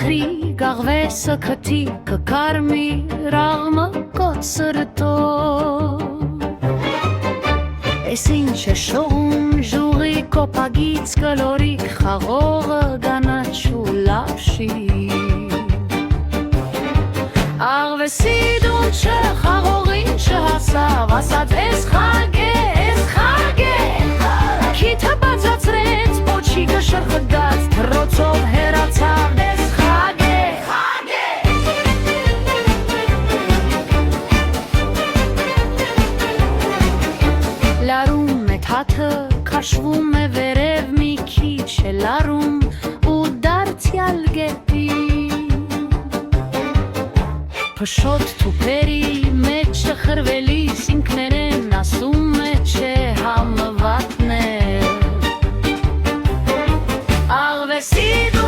փոքրի գաղվեսը քթի կկարմի ռաղմը կոցրտո Ես ինչ է շողում ժուղի կոպագից կլորիկ խաղողը գանաչու լավշի Աղվեսի դունչը խաղողին չհասավ ասած ես խագ է Քիթը բացացրեց պոչիկը շրխդած թռոցով հեռացավ ես խագ է Լարում է թաթը քաշվում է վերև մի քիչ է լարում ու դարձյալ գետի Փշոտ թուփերի մեջ խրվելիս ինքներեն ասում է չէ համվատներ Աղվեսի